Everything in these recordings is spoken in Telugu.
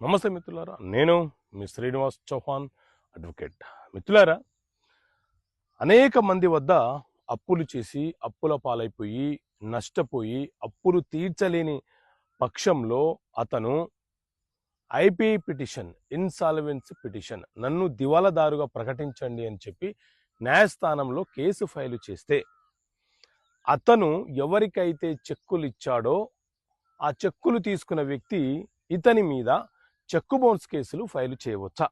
నమస్తే మిత్రులారా, నేను మీ శ్రీనివాస్ చౌహాన్ అడ్వకేట్. మిత్రులారా, అనేక మంది వద్ద అప్పులు చేసి అప్పుల పాలైపోయి నష్టపోయి అప్పులు తీర్చలేని పక్షంలో అతను ఐపీ పిటిషన్, ఇన్సాల్వెన్సీ పిటిషన్, నన్ను దివాలాదారుగా ప్రకటించండి అని చెప్పి న్యాయస్థానంలో కేసు ఫైలు చేస్తే అతను ఎవరికైతే చెక్కులు ఇచ్చాడో ఆ చెక్కులు తీసుకున్న వ్యక్తి ఇతని మీద చెక్కు బౌన్స్ కేసులు ఫైల్ చేయవచ్చా?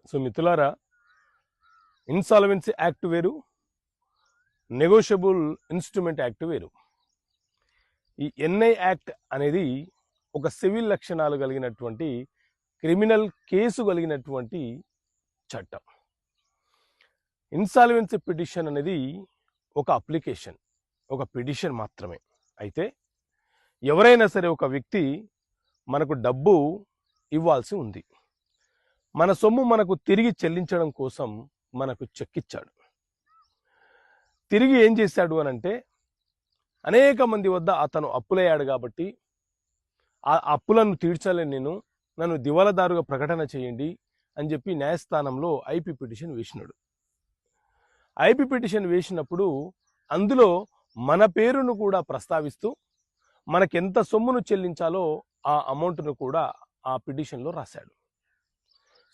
సో మిత్రులారా, ఇన్సాల్వెన్సీ యాక్ట్ వేరు, నెగోషియబుల్ ఇన్స్ట్రుమెంట్ యాక్ట్ వేరు. ఈ ఎన్ఐ యాక్ట్ అనేది ఒక సివిల్ లక్షణాలు కలిగినటువంటి క్రిమినల్ కేసు కలిగినటువంటి చట్టం. ఇన్సాల్వెన్సీ పిటిషన్ అనేది ఒక అప్లికేషన్, ఒక పిటిషన్ మాత్రమే. అయితే ఎవరైనా సరే ఒక వ్యక్తి మనకు డబ్బు ఇవ్వాల్సి ఉంది, మన సొమ్ము మనకు తిరిగి చెల్లించడం కోసం మనకు చెక్ ఇచ్చాడు. తిరిగి ఏం చేశాడు అనంటే, అనేక మంది వద్ద అతను అప్పులయ్యాడు కాబట్టి ఆ అప్పులను తీర్చలేను నేను, నన్ను దివాలాదారుగా ప్రకటన చేయండి అని చెప్పి న్యాయస్థానంలో ఐపీ పిటిషన్ వేసినాడు. ఐపీ పిటిషన్ వేసినప్పుడు అందులో మన పేరును కూడా ప్రస్తావిస్తూ మనకెంత సొమ్మును చెల్లించాలో ఆ అమౌంట్ను కూడా ఆ పిటిషన్లో రాశాడు.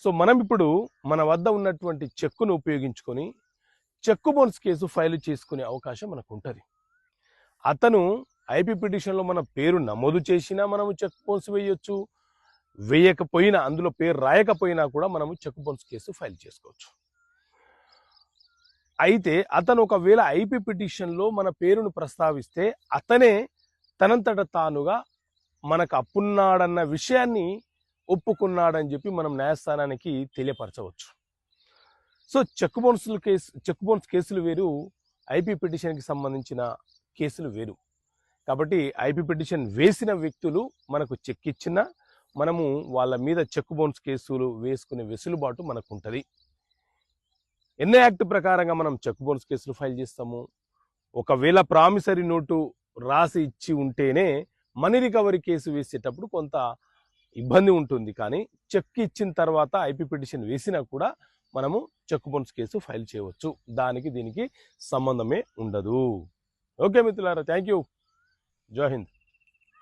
సో మనం ఇప్పుడు మన వద్ద ఉన్నటువంటి చెక్కును ఉపయోగించుకొని చెక్కు బౌన్స్ కేసు ఫైల్ చేసుకునే అవకాశం మనకు ఉంటుంది. అతను ఐపీ పిటిషన్లో మన పేరు నమోదు చేసినా మనము చెక్ బౌన్స్ వేయొచ్చు, వేయకపోయినా, అందులో పేరు రాయకపోయినా కూడా మనము చెక్ బౌన్స్ కేసు ఫైల్ చేసుకోవచ్చు. అయితే అతను ఒకవేళ ఐపీ పిటిషన్లో మన పేరును ప్రస్తావిస్తే అతనే తనంతట తానుగా మనకు అప్పున్నాడన్న విషయాన్ని ఒప్పుకున్నాడని చెప్పి మనం న్యాయస్థానానికి తెలియపరచవచ్చు. సో చెక్ బౌన్స్ కేసులు వేరు, ఐపీ పిటిషన్కి సంబంధించిన కేసులు వేరు. కాబట్టి ఐపీ పిటిషన్ వేసిన వ్యక్తులు మనకు చెక్ ఇచ్చినా మనము వాళ్ళ మీద చెక్ బౌన్స్ కేసులు వేసుకునే వెసులుబాటు మనకు ఉంటుంది. ఎన్ఐ యాక్ట్ ప్రకారంగా మనం చెక్ బౌన్స్ కేసులు ఫైల్ చేస్తాము. ఒకవేళ ప్రామిసరీ నోటు రాసి ఇచ్చి ఉంటేనే మనీ రికవరీ కేసు వేసేటప్పుడు కొంత ఇబ్బంది ఉంటుంది. కానీ చెక్ ఇచ్చిన తర్వాత ఐపీ పిటిషన్ వేసినా కూడా మనము చెక్ బౌన్స్ కేసు ఫైల్ చేయవచ్చు. దానికి దీనికి సంబంధమే ఉండదు. ఓకే మిత్రులారా, థ్యాంక్ యూ. జై హింద్.